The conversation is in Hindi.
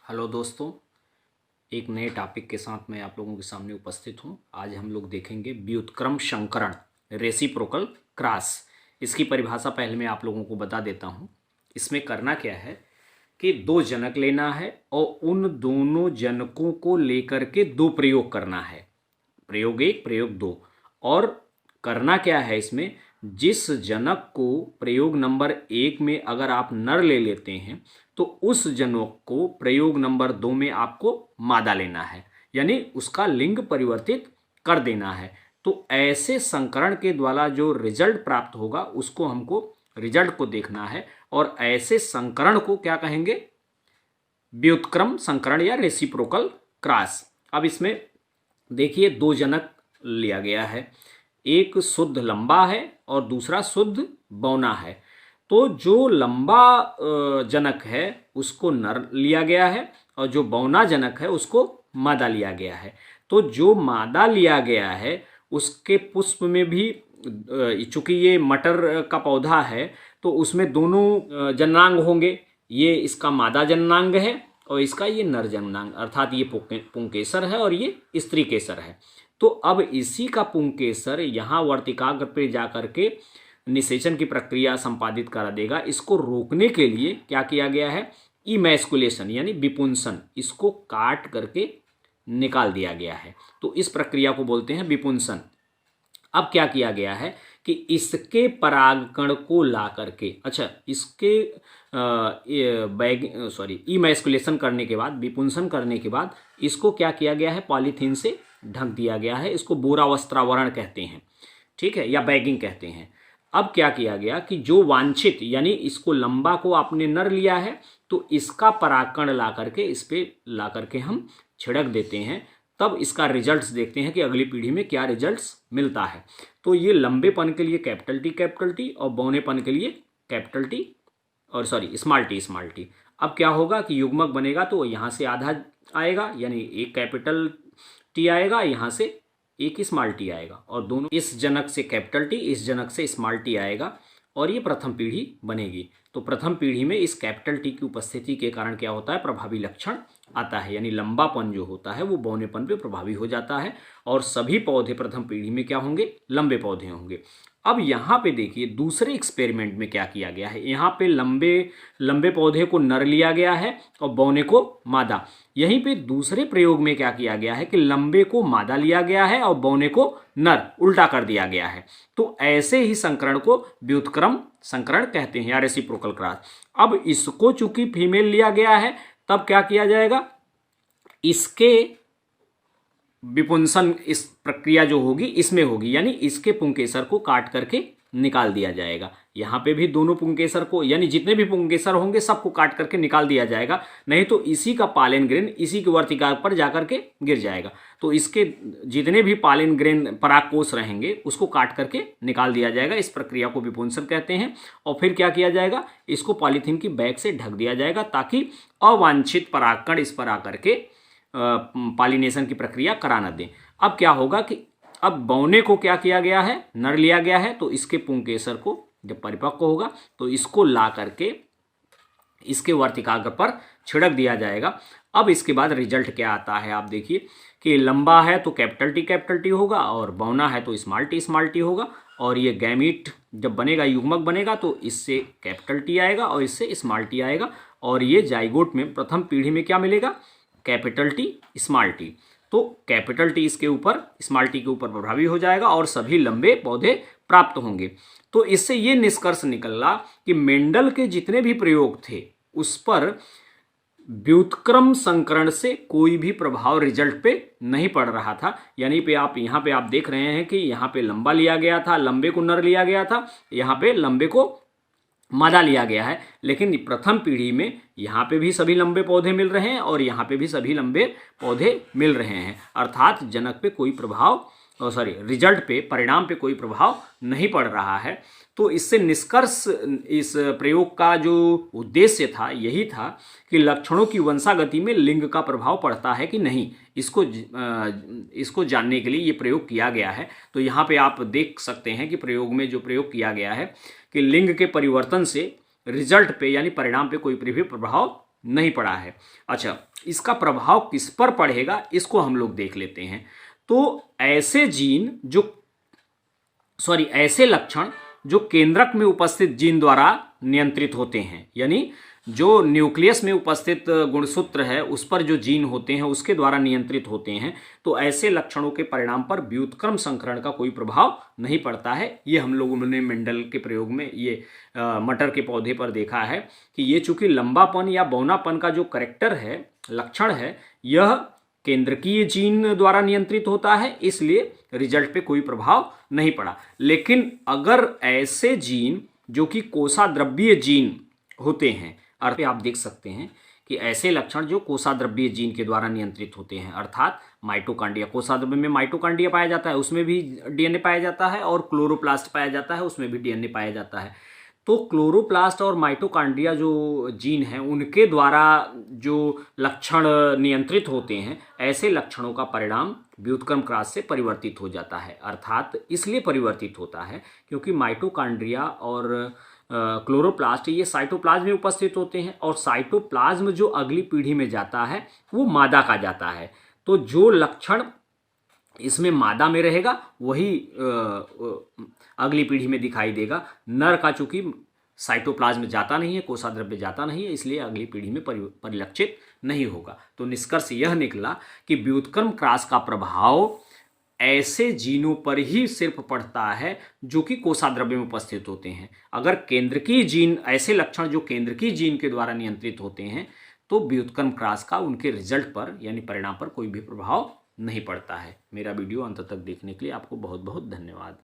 हेलो दोस्तों, एक नए टॉपिक के साथ मैं आप लोगों के सामने उपस्थित हूं। आज हम लोग देखेंगे व्युत्क्रम संकरण, रेसिप्रोकल क्रॉस। इसकी परिभाषा पहले मैं आप लोगों को बता देता हूं। इसमें करना क्या है कि दो जनक लेना है और उन दोनों जनकों को लेकर के दो प्रयोग करना है। प्रयोग एक, प्रयोग दो। और करना क्या है इसमें, जिस जनक को प्रयोग नंबर 1 में अगर आप नर ले लेते हैं तो उस जनक को प्रयोग नंबर 2 में आपको मादा लेना है, यानी उसका लिंग परिवर्तित कर देना है। तो ऐसे संकरण के द्वारा जो रिजल्ट प्राप्त होगा उसको हमको रिजल्ट को देखना है। और ऐसे संकरण को क्या कहेंगे, व्युत्क्रम संकरण या रेसिप्रोकल क्रॉस। अब इसमें देखिए दो जनक लिया गया है, एक शुद्ध लंबा है और दूसरा शुद्ध बौना है। तो जो लंबा जनक है उसको नर लिया गया है और जो बौना जनक है उसको मादा लिया गया है। तो जो मादा लिया गया है उसके पुष्प में भी, चूंकि ये मटर का पौधा है तो उसमें दोनों जननांग होंगे। ये इसका मादा जननांग है और इसका ये नर जननांग, अर्थात ये पुंकेसर है और ये स्त्री केसर है। तो अब इसी का पुंकेसर यहाँ वर्तिकाग्र पे जाकर के निषेचन की प्रक्रिया संपादित करा देगा। इसको रोकने के लिए क्या किया गया है, इमैस्कुलेशन यानी विपुंसन, इसको काट करके निकाल दिया गया है। तो इस प्रक्रिया को बोलते हैं विपुंसन। अब क्या किया गया है कि इसके परागकण को ला करके, अच्छा इसके इमैस्कुलेशन करने के बाद, विपुंसन करने के बाद इसको क्या किया गया है, पॉलीथीन से ढक दिया गया है। इसको बोरावस्त्रावरण कहते हैं, ठीक है, या बैगिंग कहते हैं। अब क्या किया गया कि जो वांछित, यानी इसको लंबा को आपने नर लिया है तो इसका परागकण ला करके इस पे ला करके हम छिड़क देते हैं। तब इसका रिजल्ट्स देखते हैं कि अगली पीढ़ी में क्या रिजल्ट्स मिलता है। तो ये लंबेपन के लिए कैपिटल टी और बौनेपन के लिए कैपिटल टी और स्मॉल टी। अब क्या होगा कि युग्मक बनेगा तो यहाँ से आधा आएगा, यानी एक कैपिटल टी आएगा, यहाँ से एक स्मॉल टी आएगा, और दोनों इस जनक से कैपिटल टी, इस जनक से स्मॉल टी आएगा और ये प्रथम पीढ़ी बनेगी। तो प्रथम पीढ़ी में इस कैपिटल टी की उपस्थिति के कारण क्या होता है, प्रभावी लक्षण आता है, यानी लंबापन जो होता है वो बौनेपन पे प्रभावी हो जाता है और सभी पौधे प्रथम पीढ़ी में क्या होंगे, लंबे पौधे होंगे। अब यहाँ पे देखिए दूसरे एक्सपेरिमेंट में क्या किया गया है, यहाँ पे लंबे पौधे को नर लिया गया है और बौने को मादा। यहीं पे दूसरे प्रयोग में क्या किया गया है कि लंबे को मादा लिया गया है और बौने को नर, उल्टा कर दिया गया है। तो ऐसे ही संकरण को व्युत्क्रम संकरण कहते हैं या रेसिप्रोकल क्रॉस। अब इसको चूंकि फीमेल लिया गया है तब क्या किया जाएगा, इसके विपुंसन, इस प्रक्रिया जो होगी इसमें होगी, यानी इसके पुंकेसर को काट करके निकाल दिया जाएगा। यहाँ पे भी दोनों पुंकेसर को, यानी जितने भी पुंकेसर होंगे सबको काट करके निकाल दिया जाएगा, नहीं तो इसी का पालन ग्रेन इसी के वर्तिका पर जाकर के गिर जाएगा। तो इसके जितने भी पालन ग्रेन परागकोश रहेंगे उसको काट करके निकाल दिया जाएगा। इस प्रक्रिया को विपुंसन कहते हैं। और फिर क्या किया जाएगा, इसको पॉलीथीन की बैग से ढक दिया जाएगा ताकि अवांछित परागकण इस पर आकर के पॉलिनेशन की प्रक्रिया करा न दें। अब क्या होगा कि अब बौने को क्या किया गया है, नर लिया गया है, तो इसके पुंकेसर को जब परिपक्व होगा तो इसको ला करके इसके वर्तिकाग्र पर छिड़क दिया जाएगा। अब इसके बाद रिजल्ट क्या आता है, आप देखिए कि लंबा है तो कैपिटल टी होगा और बौना है तो स्मॉल टी होगा। और ये गैमीट जब बनेगा, युग्मक बनेगा, तो इससे कैपिटल टी आएगा और इससे स्मॉल टी आएगा। और ये जाइगोट में प्रथम पीढ़ी में क्या मिलेगा, कैपिटल टी स्मॉल टी। तो कैपिटल टी इसके ऊपर, स्मॉल टी के ऊपर प्रभावी हो जाएगा और सभी लंबे पौधे प्राप्त होंगे। तो इससे ये निष्कर्ष निकला कि मेंडल के जितने भी प्रयोग थे उस पर व्युत्क्रम संकरण से कोई भी प्रभाव रिजल्ट पे नहीं पड़ रहा था। यानी पे आप यहाँ पे आप देख रहे हैं कि यहाँ पे लंबा लिया गया था, लंबे को नर लिया गया था, यहाँ पे लंबे को मादा लिया गया है, लेकिन प्रथम पीढ़ी में यहाँ पे भी सभी लंबे पौधे मिल रहे हैं और यहाँ पे भी सभी लंबे पौधे मिल रहे हैं। अर्थात जनक पे कोई प्रभाव, रिजल्ट पे, परिणाम पे कोई प्रभाव नहीं पड़ रहा है। तो इससे निष्कर्ष, इस प्रयोग का जो उद्देश्य था यही था कि लक्षणों की वंशागति में लिंग का प्रभाव पड़ता है कि नहीं, इसको जानने के लिए ये प्रयोग किया गया है। तो यहाँ पे आप देख सकते हैं कि प्रयोग में जो प्रयोग किया गया है कि लिंग के परिवर्तन से रिजल्ट पे यानी परिणाम पे कोई भी प्रभाव नहीं पड़ा है। अच्छा, इसका प्रभाव किस पर पड़ेगा इसको हम लोग देख लेते हैं। तो ऐसे लक्षण जो केंद्रक में उपस्थित जीन द्वारा नियंत्रित होते हैं, यानी जो न्यूक्लियस में उपस्थित गुणसूत्र है उस पर जो जीन होते हैं उसके द्वारा नियंत्रित होते हैं, तो ऐसे लक्षणों के परिणाम पर व्युत्क्रम संकरण का कोई प्रभाव नहीं पड़ता है। ये हम लोगों ने मेंडल के प्रयोग में ये मटर के पौधे पर देखा है कि ये चूंकि लंबापन या बौनापन का जो करेक्टर है, लक्षण है, यह केंद्रकीय जीन द्वारा नियंत्रित होता है, इसलिए रिजल्ट पे कोई प्रभाव नहीं पड़ा। लेकिन अगर ऐसे जीन जो कि कोशाद्रव्यीय जीन होते हैं, अर्थ आप देख सकते हैं कि ऐसे लक्षण जो कोशाद्रव्यीय जीन के द्वारा नियंत्रित होते हैं, अर्थात माइटोकांड्रिया, कोशाद्रव्य में माइटोकांड्रिया पाया जाता है, उसमें भी डीएनए पाया जाता है, और क्लोरोप्लास्ट पाया जाता है, उसमें भी डीएनए पाया जाता है। तो क्लोरोप्लास्ट और माइटोकांड्रिया जो जीन हैं उनके द्वारा जो लक्षण नियंत्रित होते हैं, ऐसे लक्षणों का परिणाम व्युत्क्रम क्रॉस से परिवर्तित हो जाता है। अर्थात इसलिए परिवर्तित होता है क्योंकि माइटोकांड्रिया और क्लोरोप्लास्ट ये साइटोप्लाज्म में उपस्थित होते हैं, और साइटोप्लाज्म जो अगली पीढ़ी में जाता है वो मादा का जाता है। तो जो लक्षण इसमें मादा में रहेगा वही अगली पीढ़ी में दिखाई देगा। नर का चूंकि साइटोप्लाज्म जाता नहीं है, कोशाद्रव्य जाता नहीं है, इसलिए अगली पीढ़ी में परिलक्षित नहीं होगा। तो निष्कर्ष यह निकला कि व्युत्क्रम क्रॉस का प्रभाव ऐसे जीनों पर ही सिर्फ पड़ता है जो कि कोशाद्रव्य में उपस्थित होते हैं। अगर केंद्रकीय जीन, ऐसे लक्षण जो केंद्रकीय जीन के द्वारा नियंत्रित होते हैं, तो व्युत्क्रम क्रॉस का उनके रिजल्ट पर यानी परिणाम पर कोई भी प्रभाव नहीं पड़ता है। मेरा वीडियो अंत तक देखने के लिए आपको बहुत बहुत धन्यवाद।